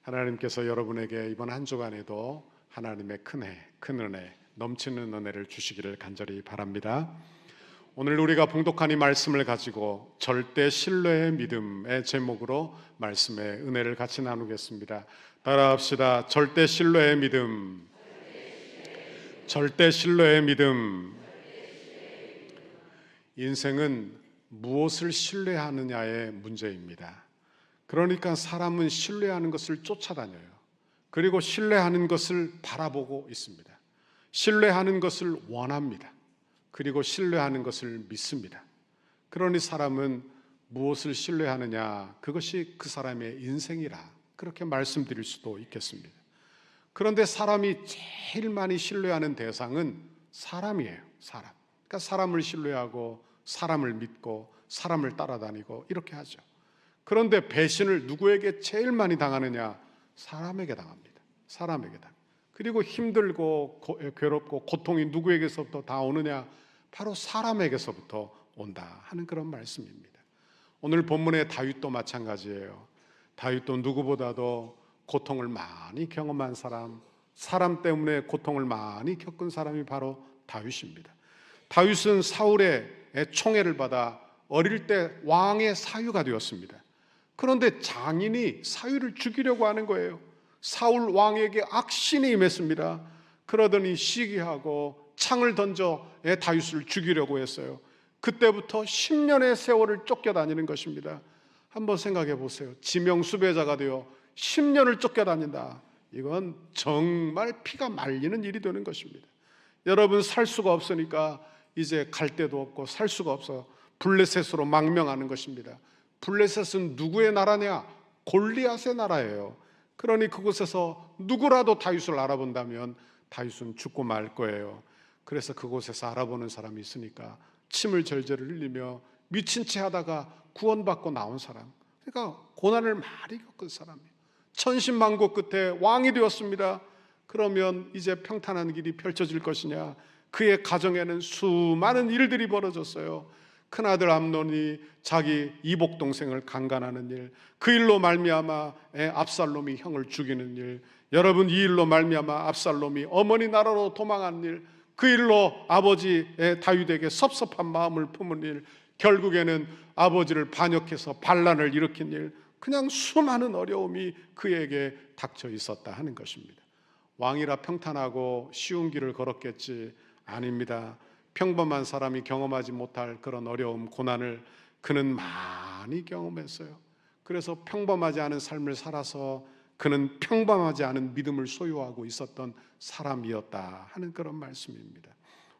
하나님께서 여러분에게 이번 한 주간에도 하나님의 큰 은혜, 넘치는 은혜를 주시기를 간절히 바랍니다. 오늘 우리가 봉독한 이 말씀을 가지고 절대 신뢰의 믿음의 제목으로 말씀의 은혜를 같이 나누겠습니다. 따라합시다. 절대 신뢰의 믿음. 절대 신뢰의 믿음. 인생은 무엇을 신뢰하느냐의 문제입니다. 그러니까 사람은 신뢰하는 것을 쫓아다녀요. 그리고 신뢰하는 것을 바라보고 있습니다. 신뢰하는 것을 원합니다. 그리고 신뢰하는 것을 믿습니다. 그러니 사람은 무엇을 신뢰하느냐, 그것이 그 사람의 인생이라 그렇게 말씀드릴 수도 있겠습니다. 그런데 사람이 제일 많이 신뢰하는 대상은 사람이에요. 사람. 그러니까 사람을 신뢰하고 사람을 믿고 사람을 따라다니고 이렇게 하죠. 그런데 배신을 누구에게 제일 많이 당하느냐? 사람에게 당합니다. 사람에게 당합니다. 그리고 힘들고 괴롭고 고통이 누구에게서부터 다 오느냐? 바로 사람에게서부터 온다 하는 그런 말씀입니다. 오늘 본문의 다윗도 마찬가지예요. 다윗도 누구보다도 고통을 많이 경험한 사람 때문에 고통을 많이 겪은 사람이 바로 다윗입니다. 다윗은 사울의 총애를 받아 어릴 때 왕의 사유가 되었습니다. 그런데 장인이 사유를 죽이려고 하는 거예요. 사울 왕에게 악신이 임했습니다. 그러더니 시기하고 창을 던져 다윗을 죽이려고 했어요. 그때부터 10년의 세월을 쫓겨다니는 것입니다. 한번 생각해 보세요. 지명수배자가 되어 10년을 쫓겨다닌다. 이건 정말 피가 말리는 일이 되는 것입니다. 여러분, 살 수가 없으니까 이제 갈 데도 없고 살 수가 없어 블레셋으로 망명하는 것입니다. 블레셋은 누구의 나라냐? 골리앗의 나라예요. 그러니 그곳에서 누구라도 다윗을 알아본다면 다윗은 죽고 말 거예요. 그래서 그곳에서 알아보는 사람이 있으니까 침을 절절 흘리며 미친 채 하다가 구원받고 나온 사람, 그러니까 고난을 많이 겪은 사람이에요. 천신만고 끝에 왕이 되었습니다. 그러면 이제 평탄한 길이 펼쳐질 것이냐? 그의 가정에는 수많은 일들이 벌어졌어요. 큰아들 암논이 자기 이복 동생을 강간하는 일, 그 일로 말미암아 압살롬이 형을 죽이는 일, 여러분, 이 일로 말미암아 압살롬이 어머니 나라로 도망한 일, 그 일로 아버지 다윗에게 섭섭한 마음을 품은 일, 결국에는 아버지를 반역해서 반란을 일으킨 일, 그냥 수많은 어려움이 그에게 닥쳐 있었다 하는 것입니다. 왕이라 평탄하고 쉬운 길을 걸었겠지? 아닙니다. 평범한 사람이 경험하지 못할 그런 어려움, 고난을 그는 많이 경험했어요. 그래서 평범하지 않은 삶을 살아서 그는 평범하지 않은 믿음을 소유하고 있었던 사람이었다 하는 그런 말씀입니다.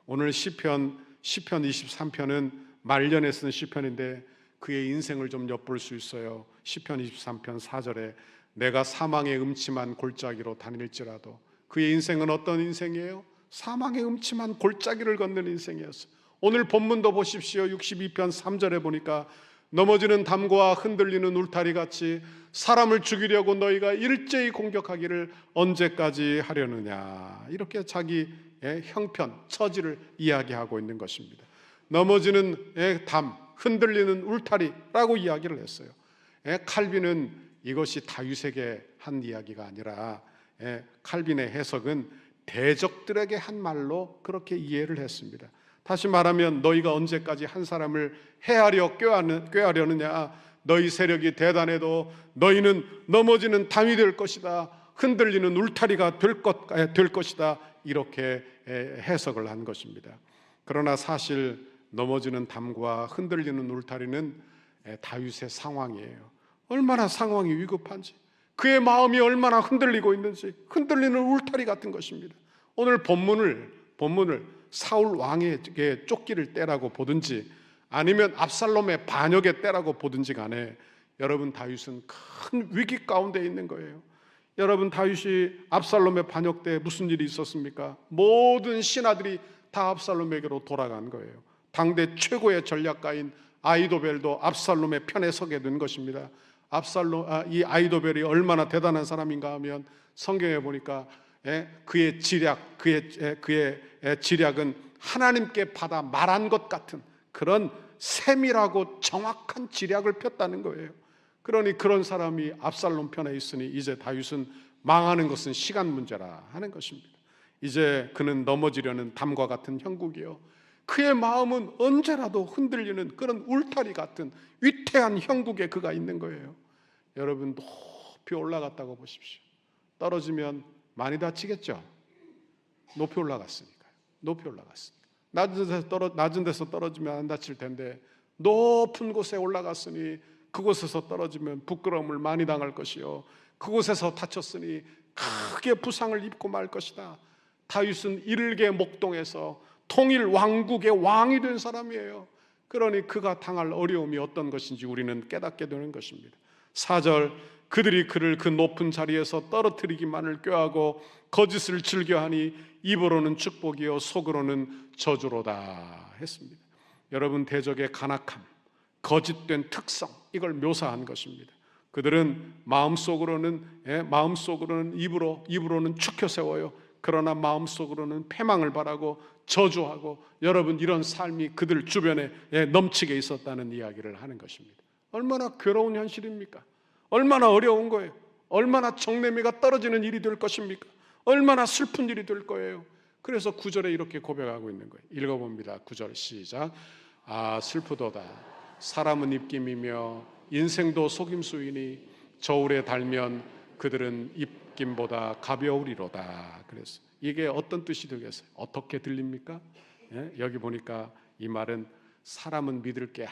오늘 시편 23편은 말년에 쓴 시편인데 그의 인생을 좀 엿볼 수 있어요. 시편 23편 4절에 내가 사망의 음침한 골짜기로 다닐지라도, 그의 인생은 어떤 인생이에요? 사망의 음침한 골짜기를 걷는 인생이었어요. 오늘 본문도 보십시오. 62편 3절에 보니까 넘어지는 담과 흔들리는 울타리 같이 사람을 죽이려고 너희가 일제히 공격하기를 언제까지 하려느냐, 이렇게 자기의 형편, 처지를 이야기하고 있는 것입니다. 넘어지는 담, 흔들리는 울타리라고 이야기를 했어요. 칼빈은 이것이 다윗에게 한 이야기가 아니라 칼빈의 해석은 대적들에게 한 말로 그렇게 이해를 했습니다. 다시 말하면 너희가 언제까지 한 사람을 해하려 꾀하려느냐? 너희 세력이 대단해도 너희는 넘어지는 담이 될 것이다, 흔들리는 울타리가 될 것이다, 이렇게 해석을 한 것입니다. 그러나 사실 넘어지는 담과 흔들리는 울타리는 다윗의 상황이에요. 얼마나 상황이 위급한지, 그의 마음이 얼마나 흔들리고 있는지, 흔들리는 울타리 같은 것입니다. 오늘 본문을 사울 왕에게 쫓기를 때라고 보든지 아니면 압살롬의 반역의 때라고 보든지 간에 여러분, 다윗은 큰 위기 가운데 있는 거예요. 여러분, 다윗이 압살롬의 반역 때 무슨 일이 있었습니까? 모든 신하들이 다 압살롬에게로 돌아간 거예요. 당대 최고의 전략가인 아히도벨도 압살롬의 편에 서게 된 것입니다. 이 아히도벨이 얼마나 대단한 사람인가 하면 성경에 보니까 그의 지략은 하나님께 받아 말한 것 같은 그런 세밀하고 정확한 지략을 폈다는 거예요. 그러니 그런 사람이 압살롬 편에 있으니 이제 다윗은 망하는 것은 시간 문제라 하는 것입니다. 이제 그는 넘어지려는 담과 같은 형국이요, 그의 마음은 언제라도 흔들리는 그런 울타리 같은 위태한 형국에 그가 있는 거예요. 여러분, 높이 올라갔다고 보십시오. 떨어지면 많이 다치겠죠. 높이 올라갔으니까요. 높이 올라갔으니까. 낮은 데서 떨어지면 안 다칠 텐데 높은 곳에 올라갔으니 그곳에서 떨어지면 부끄러움을 많이 당할 것이요, 그곳에서 다쳤으니 크게 부상을 입고 말 것이다. 다윗은 일개 목동에서 통일 왕국의 왕이 된 사람이에요. 그러니 그가 당할 어려움이 어떤 것인지 우리는 깨닫게 되는 것입니다. 4절, 그들이 그를 그 높은 자리에서 떨어뜨리기만을 꾀하고 거짓을 즐겨하니 입으로는 축복이요 속으로는 저주로다 했습니다. 여러분, 대적의 간악함, 거짓된 특성, 이걸 묘사한 것입니다. 그들은 마음속으로는 입으로는 축혀 세워요. 그러나 마음속으로는 패망을 바라고 저주하고, 여러분, 이런 삶이 그들 주변에 넘치게 있었다는 이야기를 하는 것입니다. 얼마나 괴로운 현실입니까? 얼마나 어려운 거예요. 얼마나 정내미가 떨어지는 일이 될 것입니까? 얼마나 슬픈 일이 될 거예요. 그래서 9절에 이렇게 고백하고 있는 거예요. 읽어봅니다. 9절 시작. 아, 슬프도다. 사람은 입김이며 인생도 속임수이니 저울에 달면 그들은 입김보다 가벼우리로다. 그래서 이게 어떤 뜻이 되겠어요? 어떻게 들립니까? 여기 보니까 이 말은 사람은 믿을 게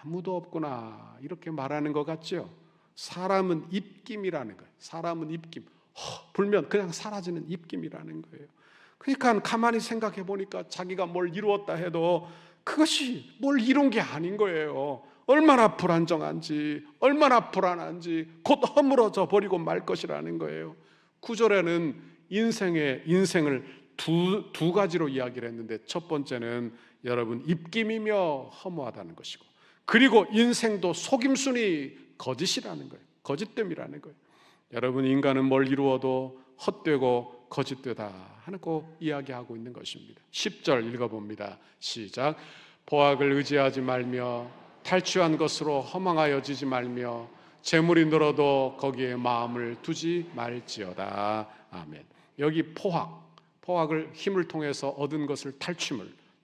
아무도 없구나, 이렇게 말하는 것 같죠? 사람은 입김이라는 거예요. 사람은 입김, 불면 그냥 사라지는 입김이라는 거예요. 그러니까 가만히 생각해 보니까 자기가 뭘 이루었다 해도 그것이 뭘 이룬 게 아닌 거예요. 얼마나 불안정한지, 얼마나 불안한지 곧 허물어져 버리고 말 것이라는 거예요. 9절에는 인생을 두 가지로 이야기를 했는데, 첫 번째는 여러분 입김이며 허무하다는 것이고, 그리고 인생도 속임수니 거짓이라는 거예요. 거짓됨이라는 거예요. 여러분, 인간은 뭘 이루어도 헛되고 거짓되다 하고 이야기하고 있는 것입니다. 10절 읽어봅니다. 시작. 보악을 의지하지 말며 탈취한 것으로 허망하여지지 말며 재물이 늘어도 거기에 마음을 두지 말지어다. 아멘. 여기 포악을 힘을 통해서 얻은 것을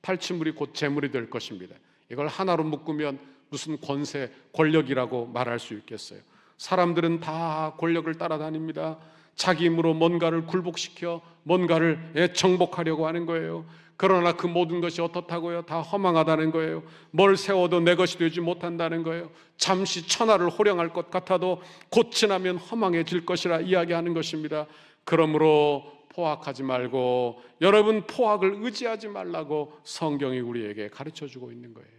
탈취물이 곧 재물이 될 것입니다. 이걸 하나로 묶으면 무슨 권세, 권력이라고 말할 수 있겠어요? 사람들은 다 권력을 따라다닙니다. 자기 힘으로 뭔가를 굴복시켜 뭔가를 정복하려고 하는 거예요. 그러나 그 모든 것이 어떻다고요? 다 허망하다는 거예요. 뭘 세워도 내 것이 되지 못한다는 거예요. 잠시 천하를 호령할 것 같아도 곧 지나면 허망해질 것이라 이야기하는 것입니다. 그러므로 포악하지 말고, 여러분, 포악을 의지하지 말라고 성경이 우리에게 가르쳐주고 있는 거예요.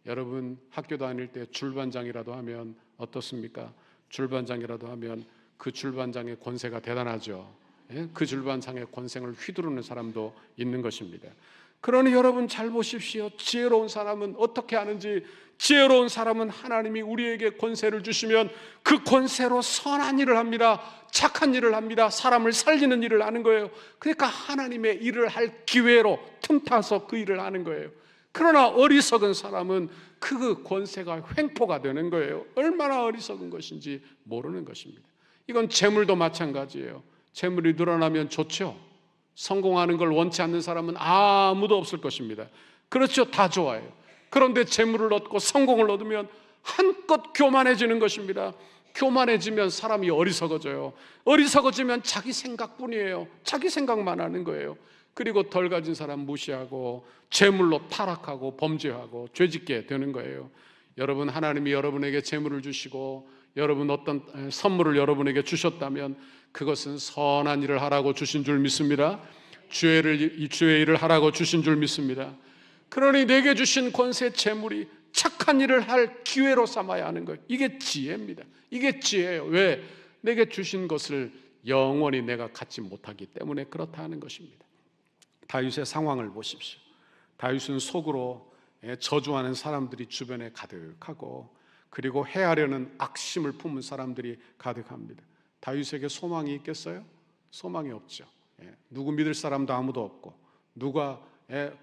여러분, 학교 다닐 때 줄반장이라도 하면 어떻습니까? 줄반장이라도 하면 그 줄반장의 권세가 대단하죠. 그 줄반장의 권세를 휘두르는 사람도 있는 것입니다. 그러니 여러분 잘 보십시오. 지혜로운 사람은 어떻게 하는지. 지혜로운 사람은 하나님이 우리에게 권세를 주시면 그 권세로 선한 일을 합니다. 착한 일을 합니다. 사람을 살리는 일을 하는 거예요. 그러니까 하나님의 일을 할 기회로 틈타서 그 일을 하는 거예요. 그러나 어리석은 사람은 그 권세가 횡포가 되는 거예요. 얼마나 어리석은 것인지 모르는 것입니다. 이건 재물도 마찬가지예요. 재물이 늘어나면 좋죠. 성공하는 걸 원치 않는 사람은 아무도 없을 것입니다. 그렇죠. 다 좋아요. 그런데 재물을 얻고 성공을 얻으면 한껏 교만해지는 것입니다. 교만해지면 사람이 어리석어져요. 어리석어지면 자기 생각뿐이에요. 자기 생각만 하는 거예요. 그리고 덜 가진 사람 무시하고 재물로 타락하고 범죄하고 죄짓게 되는 거예요. 여러분, 하나님이 여러분에게 재물을 주시고 여러분 어떤 선물을 여러분에게 주셨다면 그것은 선한 일을 하라고 주신 줄 믿습니다. 주의 일을 하라고 주신 줄 믿습니다. 그러니 내게 주신 권세, 재물이 착한 일을 할 기회로 삼아야 하는 거예요. 이게 지혜입니다. 이게 지혜예요. 왜? 내게 주신 것을 영원히 내가 갖지 못하기 때문에 그렇다 하는 것입니다. 다윗의 상황을 보십시오. 다윗은 속으로 저주하는 사람들이 주변에 가득하고, 그리고 해하려는 악심을 품은 사람들이 가득합니다. 다윗에게 소망이 있겠어요? 소망이 없죠. 누구 믿을 사람도 아무도 없고, 누가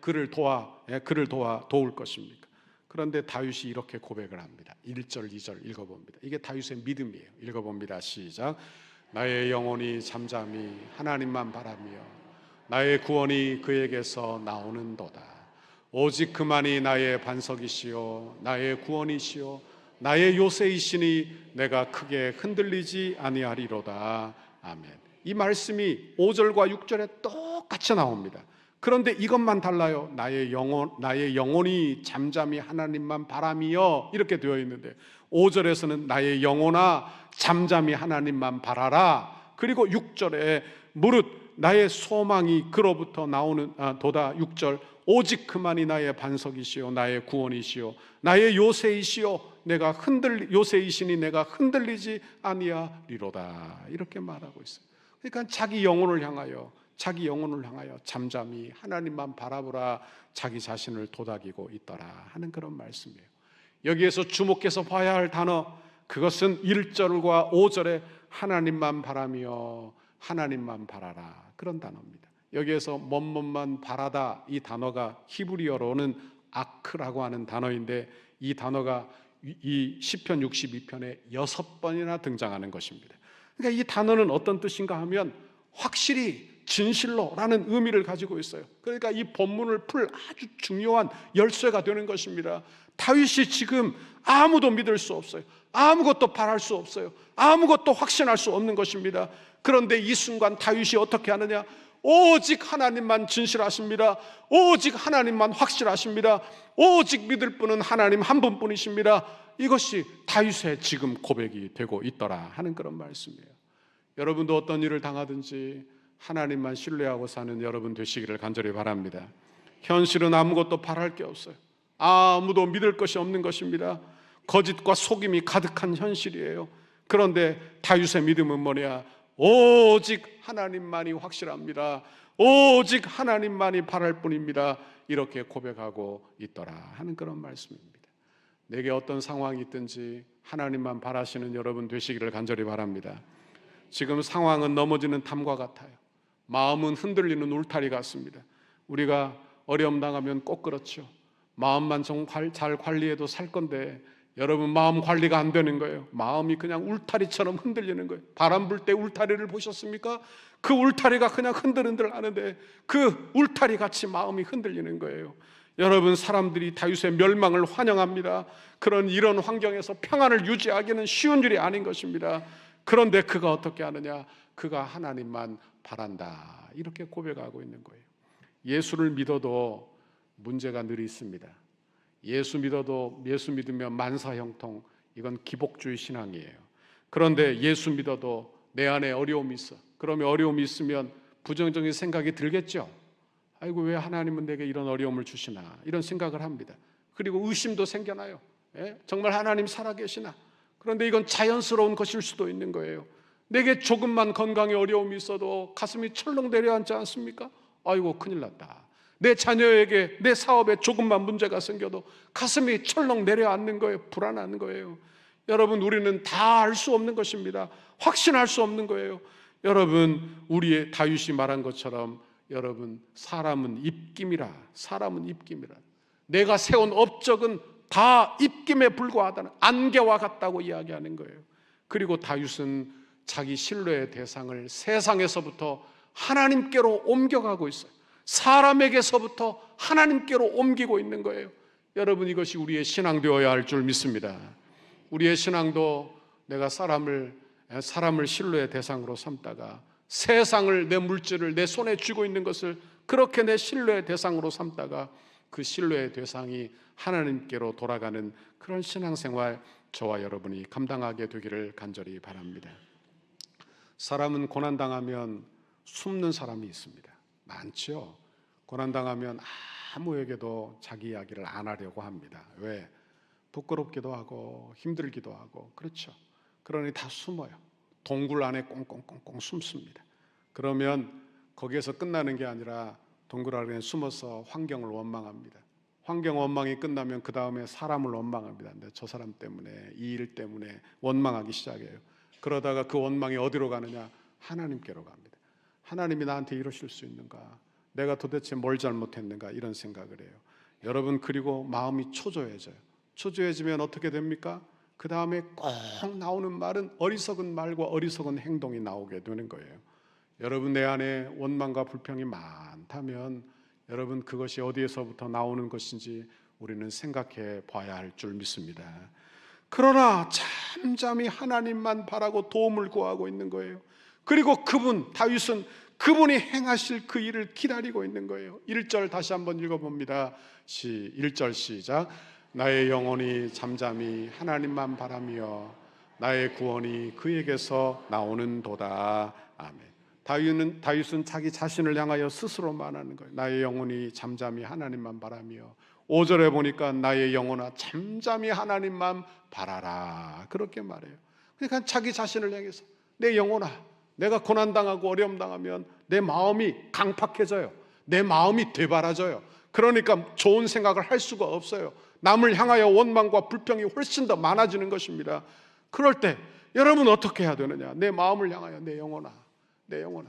그를 도울 것입니까? 그런데 다윗이 이렇게 고백을 합니다. 1절, 2절 읽어봅니다. 이게 다윗의 믿음이에요. 읽어봅니다. 시작. 나의 영혼이 잠잠히 하나님만 바라며 나의 구원이 그에게서 나오는도다. 오직 그만이 나의 반석이시요 나의 구원이시요 나의 요새이시니 내가 크게 흔들리지 아니하리로다. 아멘. 이 말씀이 5절과 6절에 똑같이 나옵니다. 그런데 이것만 달라요. 나의 영혼이 잠잠히 하나님만 바라며 이렇게 되어 있는데 5절에서는 나의 영혼아 잠잠히 하나님만 바라라. 그리고 6절에 무릇 나의 소망이 그로부터 나오는 도다. 6절 오직 그만이 나의 반석이시요 나의 구원이시요 나의 요새이시요 요새이시니 내가 흔들리지 아니하리로다. 이렇게 말하고 있어요. 그러니까 자기 영혼을 향하여 잠잠히 하나님만 바라보라 자기 자신을 도닥이고 있더라 하는 그런 말씀이에요. 여기에서 주목해서 봐야 할 단어, 그것은 1절과 5절에 하나님만 바라며 하나님만 바라라 그런 단어입니다. 여기에서 뭐뭐만 바라다, 이 단어가 히브리어로는 아크라고 하는 단어인데 이 단어가 이 시편 62편에 6번이나 등장하는 것입니다. 그러니까 이 단어는 어떤 뜻인가 하면 확실히 진실로라는 의미를 가지고 있어요. 그러니까 이 본문을 풀 아주 중요한 열쇠가 되는 것입니다. 다윗이 지금 아무도 믿을 수 없어요. 아무것도 바랄 수 없어요. 아무것도 확신할 수 없는 것입니다. 그런데 이 순간 다윗이 어떻게 하느냐? 오직 하나님만 진실하십니다. 오직 하나님만 확실하십니다. 오직 믿을 분은 하나님 한 분뿐이십니다. 이것이 다윗의 지금 고백이 되고 있더라 하는 그런 말씀이에요. 여러분도 어떤 일을 당하든지 하나님만 신뢰하고 사는 여러분 되시기를 간절히 바랍니다. 현실은 아무것도 바랄 게 없어요. 아무도 믿을 것이 없는 것입니다. 거짓과 속임이 가득한 현실이에요. 그런데 다윗의 믿음은 뭐냐? 오직 하나님만이 확실합니다. 오직 하나님만이 바랄 뿐입니다. 이렇게 고백하고 있더라 하는 그런 말씀입니다. 내게 어떤 상황이 있든지 하나님만 바라시는 여러분 되시기를 간절히 바랍니다. 지금 상황은 넘어지는 담과 같아요. 마음은 흔들리는 울타리 같습니다. 우리가 어려움 당하면 꼭 그렇죠. 마음만 잘 관리해도 살 건데 여러분 마음 관리가 안 되는 거예요. 마음이 그냥 울타리처럼 흔들리는 거예요. 바람 불 때 울타리를 보셨습니까? 그 울타리가 그냥 흔들흔들 하는데 그 울타리 같이 마음이 흔들리는 거예요. 여러분, 사람들이 다윗의 멸망을 환영합니다. 이런 환경에서 평안을 유지하기는 쉬운 일이 아닌 것입니다. 그런데 그가 어떻게 하느냐? 그가 하나님만 바란다 이렇게 고백하고 있는 거예요. 예수를 믿어도 문제가 늘 있습니다. 예수 믿으면 만사형통, 이건 기복주의 신앙이에요. 그런데 예수 믿어도 내 안에 어려움이 있어. 그러면 어려움이 있으면 부정적인 생각이 들겠죠. 아이고, 왜 하나님은 내게 이런 어려움을 주시나, 이런 생각을 합니다. 그리고 의심도 생겨나요. 정말 하나님 살아계시나? 그런데 이건 자연스러운 것일 수도 있는 거예요. 내게 조금만 건강에 어려움이 있어도 가슴이 철렁 내려앉지 않습니까? 아이고, 큰일 났다. 내 자녀에게, 내 사업에 조금만 문제가 생겨도 가슴이 철렁 내려앉는 거예요. 불안한 거예요. 여러분, 우리는 다 알 수 없는 것입니다. 확신할 수 없는 거예요. 여러분, 우리의 다윗이 말한 것처럼 여러분, 사람은 입김이라. 내가 세운 업적은 다 입김에 불과하다는, 안개와 같다고 이야기하는 거예요. 그리고 다윗은 자기 신뢰의 대상을 세상에서부터 하나님께로 옮겨가고 있어요. 사람에게서부터 하나님께로 옮기고 있는 거예요. 여러분, 이것이 우리의 신앙 되어야 할 줄 믿습니다. 우리의 신앙도 내가 사람을 신뢰의 대상으로 삼다가 세상을, 내 물질을 내 손에 쥐고 있는 것을 그렇게 내 신뢰의 대상으로 삼다가 그 신뢰의 대상이 하나님께로 돌아가는 그런 신앙생활, 저와 여러분이 감당하게 되기를 간절히 바랍니다. 사람은 고난당하면 숨는 사람이 있습니다. 많죠. 고난당하면 아무에게도 자기 이야기를 안 하려고 합니다. 왜? 부끄럽기도 하고 힘들기도 하고, 그렇죠. 그러니 다 숨어요. 동굴 안에 꽁꽁꽁꽁 숨습니다. 그러면 거기에서 끝나는 게 아니라 동굴 안에 숨어서 환경을 원망합니다. 환경 원망이 끝나면 그 다음에 사람을 원망합니다. 근데 저 사람 때문에, 이 일 때문에 원망하기 시작해요. 그러다가 그 원망이 어디로 가느냐? 하나님께로 갑니다. 하나님이 나한테 이러실 수 있는가? 내가 도대체 뭘 잘못했는가? 이런 생각을 해요. 여러분, 그리고 마음이 초조해져요. 초조해지면 어떻게 됩니까? 그 다음에 꼭 나오는 말은 어리석은 말과 어리석은 행동이 나오게 되는 거예요. 여러분, 내 안에 원망과 불평이 많다면 여러분, 그것이 어디에서부터 나오는 것인지 우리는 생각해 봐야 할 줄 믿습니다. 그러나 잠잠히 하나님만 바라고 도움을 구하고 있는 거예요. 그리고 다윗은 그분이 행하실 그 일을 기다리고 있는 거예요. 1절 다시 한번 읽어봅니다. 1절 시작. 나의 영혼이 잠잠히 하나님만 바라며 나의 구원이 그에게서 나오는도다. 아멘. 다윗은 자기 자신을 향하여 스스로 말하는 거예요. 나의 영혼이 잠잠히 하나님만 바라며. 5절에 보니까 나의 영혼아 잠잠히 하나님만 바라라, 그렇게 말해요. 그러니까 자기 자신을 향해서 내 영혼아, 내가 고난당하고 어려움당하면 내 마음이 강팍해져요. 내 마음이 되바라져요. 그러니까 좋은 생각을 할 수가 없어요. 남을 향하여 원망과 불평이 훨씬 더 많아지는 것입니다. 그럴 때 여러분 어떻게 해야 되느냐? 내 마음을 향하여 내 영혼아, 내 영혼아,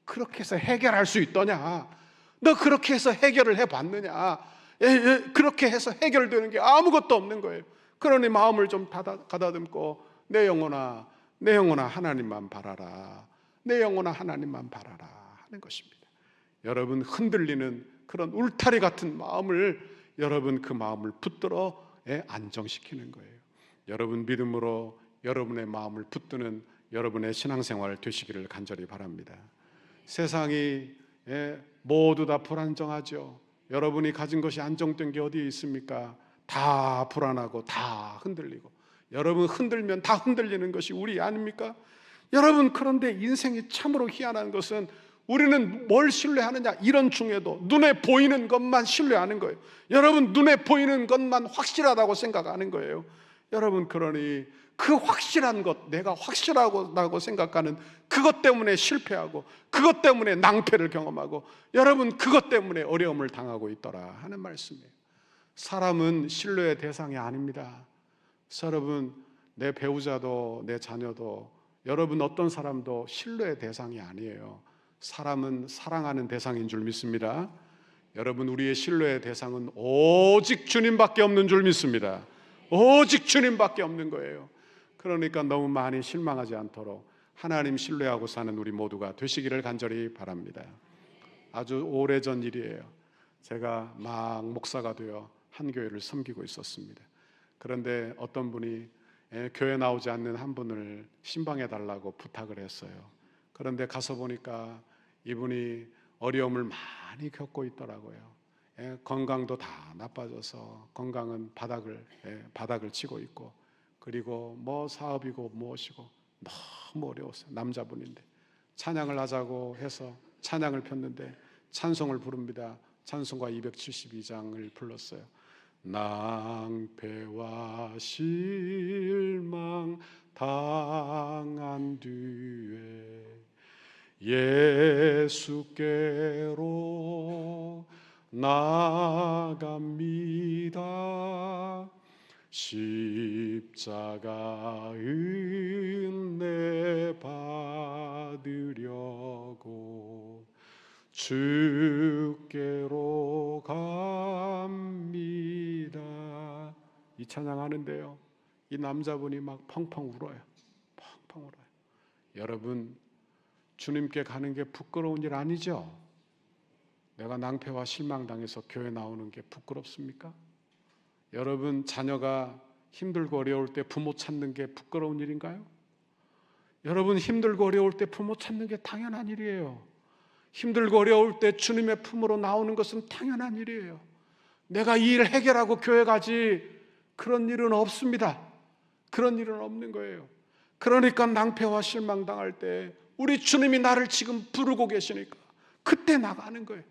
그렇게 해서 해결할 수 있더냐? 너 그렇게 해서 해결을 해봤느냐? 그렇게 해서 해결되는 게 아무것도 없는 거예요. 그러니 마음을 좀 가다듬고 내 영혼아, 내 영혼아 하나님만 바라라, 내 영혼아 하나님만 바라라 하는 것입니다. 여러분, 흔들리는 그런 울타리 같은 마음을, 여러분 그 마음을 붙들어 안정시키는 거예요. 여러분, 믿음으로 여러분의 마음을 붙드는 여러분의 신앙생활 되시기를 간절히 바랍니다. 세상이 모두 다 불안정하죠. 여러분이 가진 것이 안정된 게 어디에 있습니까? 다 불안하고 다 흔들리고, 여러분 흔들면 다 흔들리는 것이 우리 아닙니까? 여러분, 그런데 인생이 참으로 희한한 것은 우리는 뭘 신뢰하느냐? 이런 중에도 눈에 보이는 것만 신뢰하는 거예요. 여러분, 눈에 보이는 것만 확실하다고 생각하는 거예요. 여러분, 그러니 그 확실한 것, 내가 확실하다고 생각하는 그것 때문에 실패하고, 그것 때문에 낭패를 경험하고, 여러분 그것 때문에 어려움을 당하고 있더라 하는 말씀이에요. 사람은 신뢰의 대상이 아닙니다. 여러분, 내 배우자도 내 자녀도, 여러분 어떤 사람도 신뢰의 대상이 아니에요. 사람은 사랑하는 대상인 줄 믿습니다. 여러분, 우리의 신뢰의 대상은 오직 주님밖에 없는 줄 믿습니다. 오직 주님밖에 없는 거예요. 그러니까 너무 많이 실망하지 않도록 하나님 신뢰하고 사는 우리 모두가 되시기를 간절히 바랍니다. 아주 오래전 일이에요. 제가 막 목사가 되어 한 교회를 섬기고 있었습니다. 그런데 어떤 분이 교회 나오지 않는 한 분을 신방해 달라고 부탁을 했어요. 그런데 가서 보니까 이분이 어려움을 많이 겪고 있더라고요. 건강도 다 나빠져서 건강은 바닥을 치고 있고, 그리고 뭐 사업이고 무엇이고 너무 어려웠어요. 남자분인데 찬양을 하자고 해서 찬양을 폈는데 찬송을 부릅니다. 찬송가 272장을 불렀어요. 낭패와 실망 당한 뒤에 예수께로 나갑니다. 십자가 은혜 받으려고 주께로 갑니다. 이 찬양하는데요, 이 남자분이 막 펑펑 울어요. 펑펑 울어요. 여러분, 주님께 가는 게 부끄러운 일 아니죠? 내가 낭패와 실망당해서 교회 나오는 게 부끄럽습니까? 여러분, 자녀가 힘들고 어려울 때 부모 찾는 게 부끄러운 일인가요? 여러분, 힘들고 어려울 때 부모 찾는 게 당연한 일이에요. 힘들고 어려울 때 주님의 품으로 나오는 것은 당연한 일이에요. 내가 이 일을 해결하고 교회 가지, 그런 일은 없습니다. 그런 일은 없는 거예요. 그러니까 낭패와 실망당할 때 우리 주님이 나를 지금 부르고 계시니까 그때 나가는 거예요.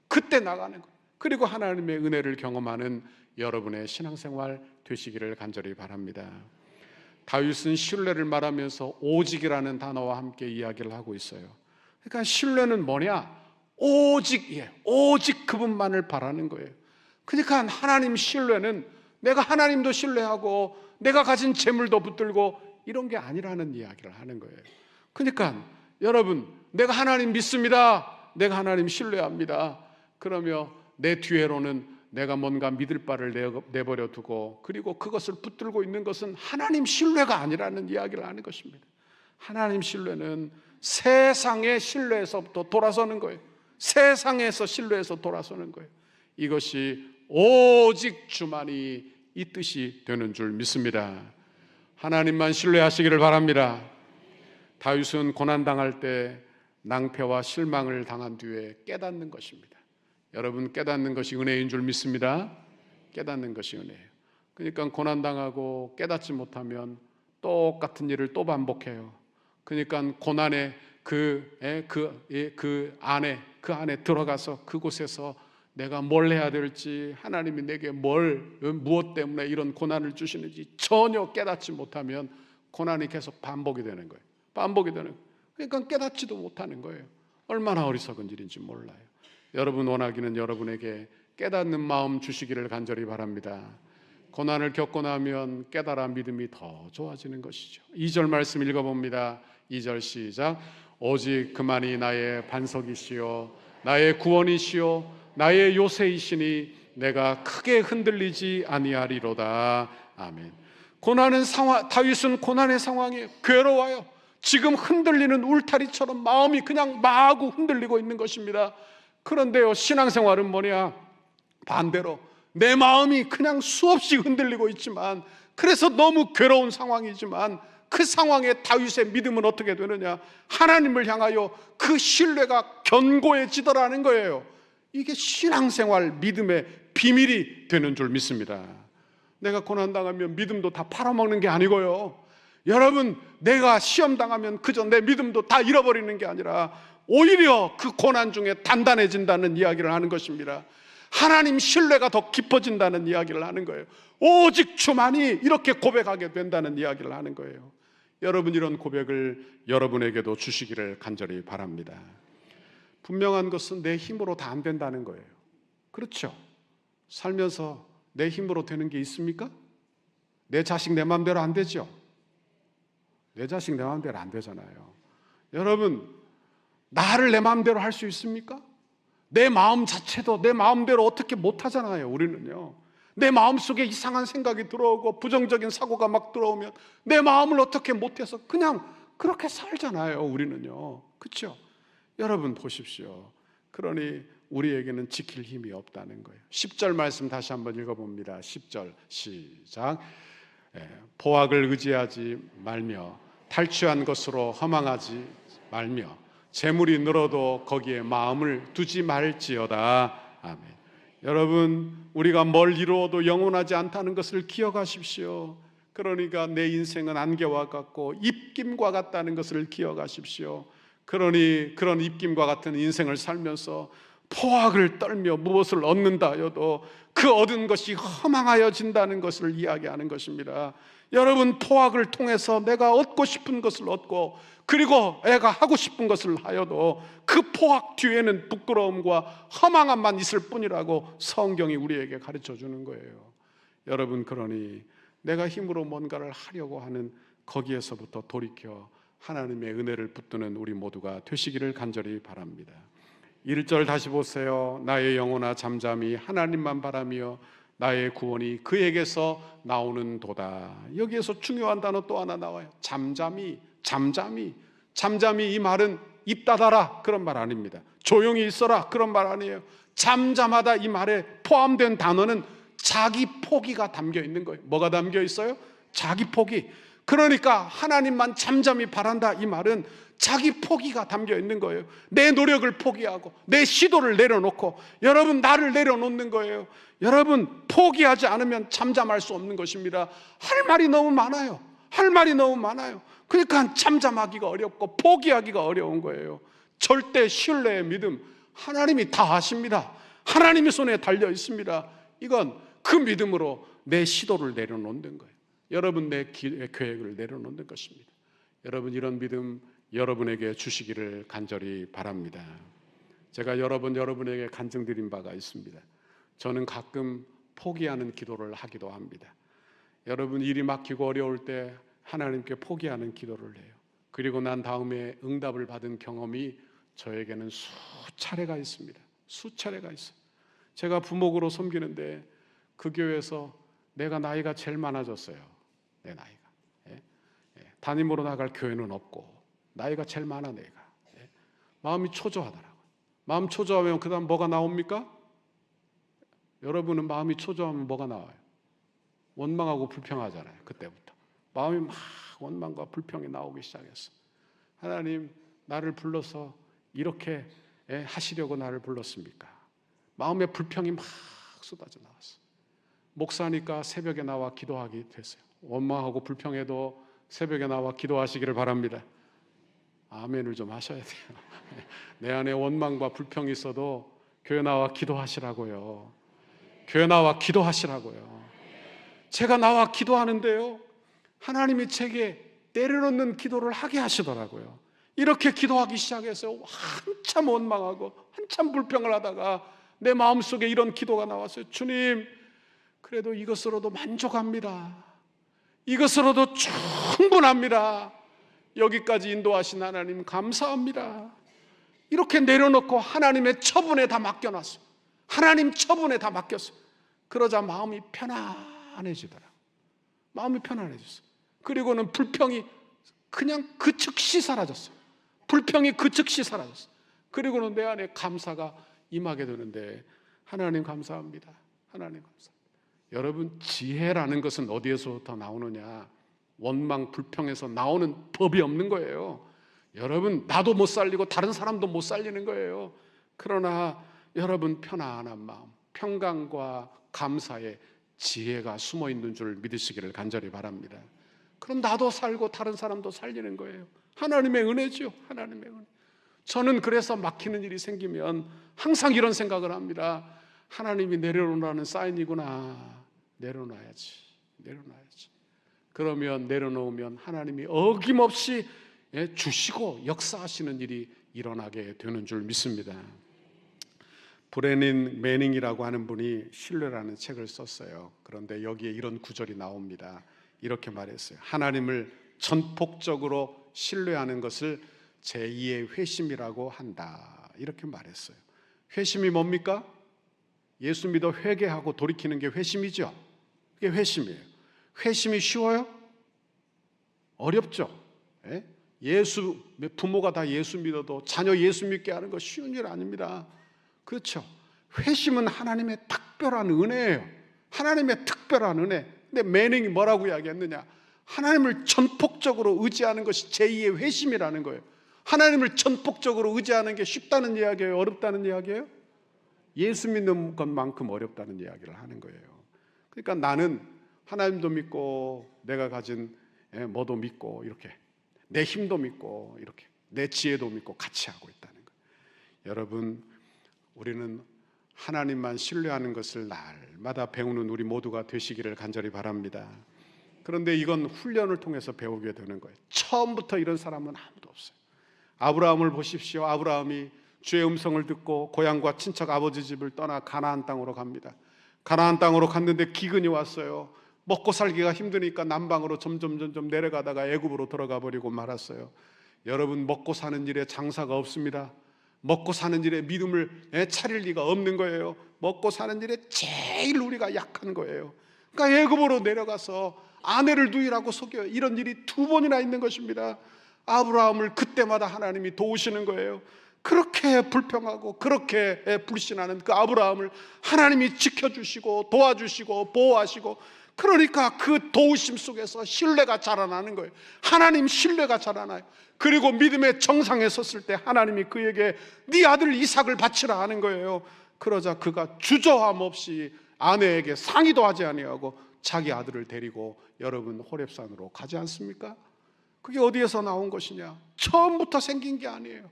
그때 나가는 거예요. 그리고 하나님의 은혜를 경험하는 여러분의 신앙생활 되시기를 간절히 바랍니다. 다윗은 신뢰를 말하면서 오직이라는 단어와 함께 이야기를 하고 있어요. 그러니까 신뢰는 뭐냐? 오직이에요. 오직 그분만을 바라는 거예요. 그러니까 하나님 신뢰는 내가 하나님도 신뢰하고 내가 가진 재물도 붙들고 이런 게 아니라는 이야기를 하는 거예요. 그러니까 여러분, 내가 하나님 믿습니다, 내가 하나님 신뢰합니다, 그러며 내 뒤에로는 내가 뭔가 믿을 바를 내버려 두고 그리고 그것을 붙들고 있는 것은 하나님 신뢰가 아니라는 이야기를 하는 것입니다. 하나님 신뢰는 세상의 신뢰에서부터 돌아서는 거예요. 세상에서 신뢰에서 돌아서는 거예요. 이것이 오직 주만이 이 뜻이 되는 줄 믿습니다. 하나님만 신뢰하시기를 바랍니다. 다윗은 고난당할 때 낭패와 실망을 당한 뒤에 깨닫는 것입니다. 여러분, 깨닫는 것이 은혜인 줄 믿습니다. 깨닫는 것이 은혜예요. 그러니까 고난당하고 깨닫지 못하면 똑같은 일을 또 반복해요. 그러니까 고난의 그 안에 들어가서 그곳에서 내가 뭘 해야 될지, 하나님이 내게 무엇 때문에 이런 고난을 주시는지 전혀 깨닫지 못하면 고난이 계속 반복이 되는 거예요. 반복이 되는 거예요. 그러니까 깨닫지도 못하는 거예요. 얼마나 어리석은 일인지 몰라요. 여러분 원하기는 여러분에게 깨닫는 마음 주시기를 간절히 바랍니다. 고난을 겪고 나면 깨달아 믿음이 더 좋아지는 것이죠. 2절 말씀 읽어봅니다. 2절 시작. 오직 그만이 나의 반석이시요 나의 구원이시요 나의 요새이시니 내가 크게 흔들리지 아니하리로다. 아멘. 다윗은 고난의 상황에 괴로워요. 지금 흔들리는 울타리처럼 마음이 그냥 마구 흔들리고 있는 것입니다. 그런데요, 신앙생활은 뭐냐? 반대로 내 마음이 그냥 수없이 흔들리고 있지만, 그래서 너무 괴로운 상황이지만 그 상황에 다윗의 믿음은 어떻게 되느냐? 하나님을 향하여 그 신뢰가 견고해지더라는 거예요. 이게 신앙생활 믿음의 비밀이 되는 줄 믿습니다. 내가 고난당하면 믿음도 다 팔아먹는 게 아니고요, 여러분, 내가 시험당하면 그저 내 믿음도 다 잃어버리는 게 아니라 오히려 그 고난 중에 단단해진다는 이야기를 하는 것입니다. 하나님 신뢰가 더 깊어진다는 이야기를 하는 거예요. 오직 주만이 이렇게 고백하게 된다는 이야기를 하는 거예요. 여러분, 이런 고백을 여러분에게도 주시기를 간절히 바랍니다. 분명한 것은 내 힘으로 다 안 된다는 거예요. 그렇죠? 살면서 내 힘으로 되는 게 있습니까? 내 자식 내 마음대로 안 되죠? 내 자식 내 마음대로 안 되잖아요. 여러분, 나를 내 마음대로 할 수 있습니까? 내 마음 자체도 내 마음대로 어떻게 못 하잖아요. 우리는요, 내 마음속에 이상한 생각이 들어오고 부정적인 사고가 막 들어오면 내 마음을 어떻게 못해서 그냥 그렇게 살잖아요. 우리는요, 그렇죠? 여러분 보십시오. 그러니 우리에게는 지킬 힘이 없다는 거예요. 10절 말씀 다시 한번 읽어봅니다. 10절 시작. 포악을 의지하지 말며 탈취한 것으로 허망하지 말며 재물이 늘어도 거기에 마음을 두지 말지어다. 아멘. 여러분, 우리가 뭘 이루어도 영원하지 않다는 것을 기억하십시오. 그러니까 내 인생은 안개와 같고 입김과 같다는 것을 기억하십시오. 그러니 그런 입김과 같은 인생을 살면서 포악을 떨며 무엇을 얻는다 하여도 그 얻은 것이 허망하여진다는 것을 이야기하는 것입니다. 여러분, 포악을 통해서 내가 얻고 싶은 것을 얻고 그리고 내가 하고 싶은 것을 하여도 그 포악 뒤에는 부끄러움과 허망함만 있을 뿐이라고 성경이 우리에게 가르쳐 주는 거예요. 여러분, 그러니 내가 힘으로 뭔가를 하려고 하는 거기에서부터 돌이켜 하나님의 은혜를 붙드는 우리 모두가 되시기를 간절히 바랍니다. 1절 다시 보세요. 나의 영혼아 잠잠히 하나님만 바라며 나의 구원이 그에게서 나오는 도다. 여기에서 중요한 단어 또 하나 나와요. 잠잠히. 이 말은 입 닫아라 그런 말 아닙니다. 조용히 있어라 그런 말 아니에요. 잠잠하다 이 말에 포함된 단어는 자기 포기가 담겨 있는 거예요. 뭐가 담겨 있어요? 자기 포기. 그러니까 하나님만 잠잠히 바란다 이 말은 자기 포기가 담겨 있는 거예요. 내 노력을 포기하고 내 시도를 내려놓고, 여러분, 나를 내려놓는 거예요. 여러분, 포기하지 않으면 잠잠할 수 없는 것입니다. 할 말이 너무 많아요. 그러니까 잠잠하기가 어렵고 포기하기가 어려운 거예요. 절대 신뢰의 믿음, 하나님이 다 아십니다. 하나님의 손에 달려 있습니다. 이건 그 믿음으로 내 시도를 내려놓는 거예요. 여러분, 내 계획을 내려놓는 것입니다. 여러분, 이런 믿음 여러분에게 주시기를 간절히 바랍니다. 제가 여러분에게 간증드린 바가 있습니다. 저는 가끔 포기하는 기도를 하기도 합니다. 여러분, 일이 막히고 어려울 때 하나님께 포기하는 기도를 해요. 그리고 난 다음에 응답을 받은 경험이 저에게는 수차례가 있습니다. 제가 부목으로 섬기는데 그 교회에서 내가 나이가 제일 많아졌어요. 내 나이가. 담임으로 나갈 교회는 없고 나이가 제일 많아 내가. 마음이 초조하더라고요. 마음 초조하면 그 다음 뭐가 나옵니까? 여러분은 마음이 초조하면 뭐가 나와요? 원망하고 불평하잖아요. 그때부터 마음이 막 원망과 불평이 나오기 시작했어. 하나님, 나를 불러서 이렇게 하시려고 나를 불렀습니까? 마음에 불평이 막 쏟아져 나왔어. 목사니까 새벽에 나와 기도하게 됐어요. 원망하고 불평해도 새벽에 나와 기도하시기를 바랍니다. 아멘을 좀 하셔야 돼요. 내 안에 원망과 불평이 있어도 교회 나와 기도하시라고요. 교회 나와 기도하시라고요. 제가 나와 기도하는데요, 하나님이 제게 내려놓는 기도를 하게 하시더라고요. 이렇게 기도하기 시작해서 한참 원망하고 한참 불평을 하다가 내 마음속에 이런 기도가 나왔어요. 주님, 그래도 이것으로도 만족합니다. 이것으로도 충분합니다. 여기까지 인도하신 하나님 감사합니다. 이렇게 내려놓고 하나님의 처분에 다 맡겨놨어요. 하나님 처분에 다 맡겼어요. 그러자 마음이 편안해지더라고요. 마음이 편안해졌어요. 그리고는 불평이 그냥 그 즉시 사라졌어요. 불평이 그 즉시 사라졌어요. 그리고는 내 안에 감사가 임하게 되는데, 하나님 감사합니다. 하나님 감사합니다. 여러분, 지혜라는 것은 어디에서부터 나오느냐? 원망, 불평에서 나오는 법이 없는 거예요. 여러분, 나도 못 살리고 다른 사람도 못 살리는 거예요. 그러나 여러분, 편안한 마음, 평강과 감사에 지혜가 숨어 있는 줄 믿으시기를 간절히 바랍니다. 그럼 나도 살고 다른 사람도 살리는 거예요. 하나님의 은혜죠. 하나님의 은혜. 저는 그래서 막히는 일이 생기면 항상 이런 생각을 합니다. 하나님이 내려놓으라는 사인이구나. 내려놔야지. 그러면 내려놓으면 하나님이 어김없이 주시고 역사하시는 일이 일어나게 되는 줄 믿습니다. 브레닌 매닝이라고 하는 분이 신뢰라는 책을 썼어요. 그런데 여기에 이런 구절이 나옵니다. 이렇게 말했어요. 하나님을 전폭적으로 신뢰하는 것을 제2의 회심이라고 한다. 이렇게 말했어요. 회심이 뭡니까? 예수 믿어 회개하고 돌이키는 게 회심이죠. 그게 회심이에요. 회심이 쉬워요? 어렵죠. 부모가 다 예수 믿어도 자녀 예수 믿게 하는 거 쉬운 일 아닙니다. 그렇죠. 회심은 하나님의 특별한 은혜예요. 하나님의 특별한 은혜. 근데 매닝이 뭐라고 이야기했느냐? 하나님을 전폭적으로 의지하는 것이 제2의 회심이라는 거예요. 하나님을 전폭적으로 의지하는 게 쉽다는 이야기예요? 어렵다는 이야기예요? 예수 믿는 것만큼 어렵다는 이야기를 하는 거예요. 그러니까 나는 하나님도 믿고 내가 가진 뭐도 믿고 이렇게 내 힘도 믿고 이렇게 내 지혜도 믿고 같이 하고 있다는 거예요. 여러분, 우리는 하나님만 신뢰하는 것을 날마다 배우는 우리 모두가 되시기를 간절히 바랍니다. 그런데 이건 훈련을 통해서 배우게 되는 거예요. 처음부터 이런 사람은 아무도 없어요. 아브라함을 보십시오. 아브라함이 주의 음성을 듣고 고향과 친척 아버지 집을 떠나 가나안 땅으로 갑니다. 가나안 땅으로 갔는데 기근이 왔어요. 먹고 살기가 힘드니까 남방으로 점점 내려가다가 애굽으로 들어가 버리고 말았어요. 여러분, 먹고 사는 일에 장사가 없습니다. 먹고 사는 일에 믿음을 차릴 리가 없는 거예요. 먹고 사는 일에 제일 우리가 약한 거예요. 그러니까 애굽으로 내려가서 아내를 누이라고 속여요. 이런 일이 2번이나 있는 것입니다. 아브라함을 그때마다 하나님이 도우시는 거예요. 그렇게 불평하고 그렇게 불신하는 그 아브라함을 하나님이 지켜주시고 도와주시고 보호하시고, 그러니까 그 도우심 속에서 신뢰가 자라나는 거예요. 하나님 신뢰가 자라나요. 그리고 믿음의 정상에 섰을 때 하나님이 그에게 네 아들 이삭을 바치라 하는 거예요. 그러자 그가 주저함 없이 아내에게 상의도 하지 아니하고 자기 아들을 데리고 여러분 호렙산으로 가지 않습니까? 그게 어디에서 나온 것이냐? 처음부터 생긴 게 아니에요.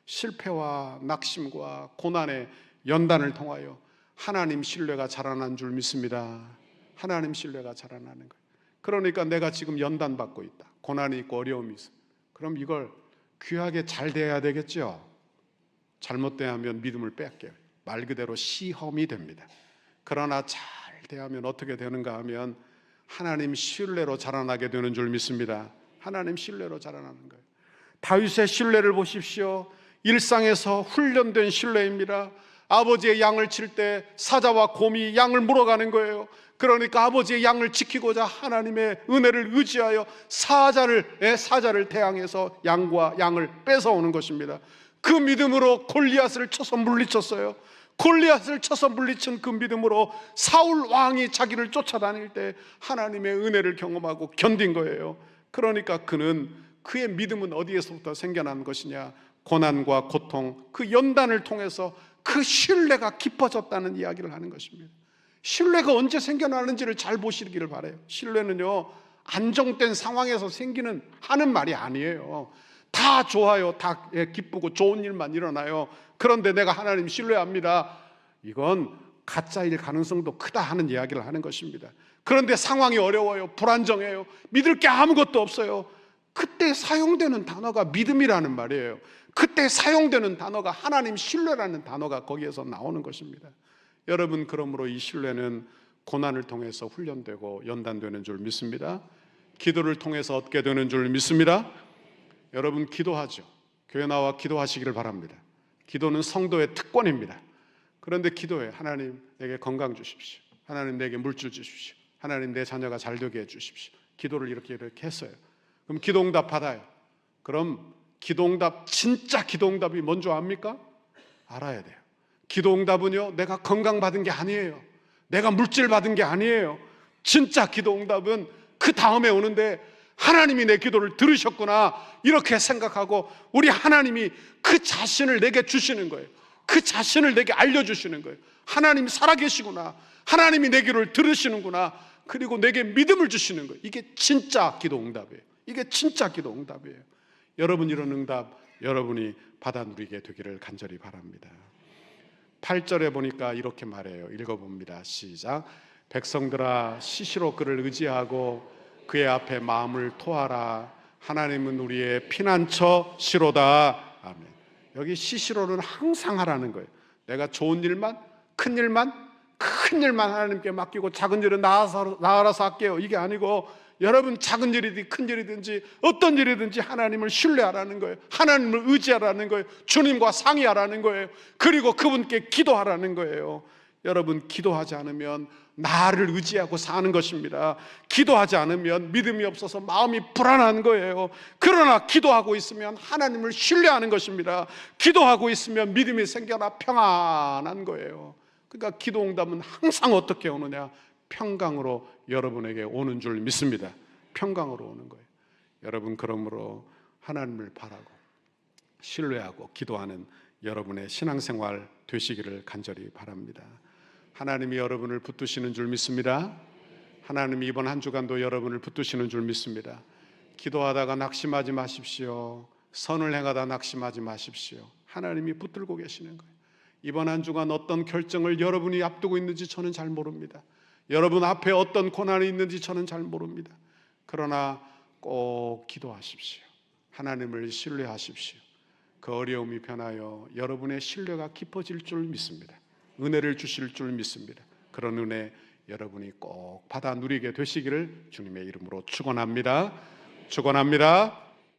실패와 낙심과 고난의 연단을 통하여 하나님 신뢰가 자라난 줄 믿습니다. 하나님 신뢰가 자라나는 거예요. 그러니까 내가 지금 연단받고 있다, 고난이 있고 어려움이 있어. 그럼 이걸 귀하게 잘 대해야 되겠죠. 잘못대하면 믿음을 뺏겨요. 말 그대로 시험이 됩니다. 그러나 잘 대하면 어떻게 되는가 하면 하나님 신뢰로 자라나게 되는 줄 믿습니다. 하나님 신뢰로 자라나는 거예요. 다윗의 신뢰를 보십시오. 일상에서 훈련된 신뢰입니다. 아버지의 양을 칠 때 사자와 곰이 양을 물어가는 거예요. 그러니까 아버지의 양을 지키고자 하나님의 은혜를 의지하여 사자를 대항해서 양과 양을 뺏어오는 것입니다. 그 믿음으로 골리앗을 쳐서 물리쳤어요. 골리앗을 쳐서 물리친 그 믿음으로 사울 왕이 자기를 쫓아다닐 때 하나님의 은혜를 경험하고 견딘 거예요. 그러니까 그의 믿음은 어디에서부터 생겨난 것이냐? 고난과 고통, 그 연단을 통해서 그 신뢰가 깊어졌다는 이야기를 하는 것입니다. 신뢰가 언제 생겨나는지를 잘 보시기를 바라요. 신뢰는요, 안정된 상황에서 하는 말이 아니에요. 다 좋아요, 다 기쁘고 좋은 일만 일어나요. 그런데 내가 하나님 신뢰합니다, 이건 가짜일 가능성도 크다 하는 이야기를 하는 것입니다. 그런데 상황이 어려워요, 불안정해요, 믿을 게 아무것도 없어요. 그때 사용되는 단어가 믿음이라는 말이에요. 그때 사용되는 단어가 하나님 신뢰라는 단어가 거기에서 나오는 것입니다. 여러분, 그러므로 이 신뢰는 고난을 통해서 훈련되고 연단되는 줄 믿습니다. 기도를 통해서 얻게 되는 줄 믿습니다. 여러분, 기도하죠. 교회 나와 기도하시기를 바랍니다. 기도는 성도의 특권입니다. 그런데 기도해. 하나님 내게 건강 주십시오. 하나님 내게 물질 주십시오. 하나님 내 자녀가 잘 되게 해 주십시오. 기도를 이렇게 했어요. 그럼 기도응답 받아요. 그럼 기도응답, 진짜 기도응답이 뭔지 압니까? 알아야 돼요. 기도응답은요, 내가 건강 받은 게 아니에요. 내가 물질 받은 게 아니에요. 진짜 기도응답은 그 다음에 오는데, 하나님이 내 기도를 들으셨구나 이렇게 생각하고 우리 하나님이 그 자신을 내게 주시는 거예요. 그 자신을 내게 알려주시는 거예요. 하나님이 살아계시구나, 하나님이 내 기도를 들으시는구나, 그리고 내게 믿음을 주시는 거예요. 이게 진짜 기도응답이에요. 이게 진짜 기도응답이에요. 여러분, 이런 응답 여러분이 받아 누리게 되기를 간절히 바랍니다. 8절에 보니까 이렇게 말해요. 읽어봅니다. 시작. 백성들아, 시시로 그를 의지하고 그의 앞에 마음을 토하라. 하나님은 우리의 피난처 시로다. 아멘. 여기 시시로는 항상 하라는 거예요. 내가 좋은 일만, 큰 일만 하나님께 맡기고 작은 일은 나 알아서 할게요, 이게 아니고, 여러분, 작은 일이든지 큰 일이든지 어떤 일이든지 하나님을 신뢰하라는 거예요. 하나님을 의지하라는 거예요. 주님과 상의하라는 거예요. 그리고 그분께 기도하라는 거예요. 여러분, 기도하지 않으면 나를 의지하고 사는 것입니다. 기도하지 않으면 믿음이 없어서 마음이 불안한 거예요. 그러나 기도하고 있으면 하나님을 신뢰하는 것입니다. 기도하고 있으면 믿음이 생겨나 평안한 거예요. 그러니까 기도응답은 항상 어떻게 오느냐? 평강으로 여러분에게 오는 줄 믿습니다. 평강으로 오는 거예요. 여러분, 그러므로 하나님을 바라고 신뢰하고 기도하는 여러분의 신앙생활 되시기를 간절히 바랍니다. 하나님이 여러분을 붙드시는 줄 믿습니다. 하나님이 이번 한 주간도 여러분을 붙드시는 줄 믿습니다. 기도하다가 낙심하지 마십시오. 선을 행하다 낙심하지 마십시오. 하나님이 붙들고 계시는 거예요. 이번 한 주간 어떤 결정을 여러분이 앞두고 있는지 저는 잘 모릅니다. 여러분 앞에 어떤 고난이 있는지 저는 잘 모릅니다. 그러나 꼭 기도하십시오. 하나님을 신뢰하십시오. 그 어려움이 변하여 여러분의 신뢰가 깊어질 줄 믿습니다. 은혜를 주실 줄 믿습니다. 그런 은혜 여러분이 꼭 받아 누리게 되시기를 주님의 이름으로 축원합니다. 축원합니다.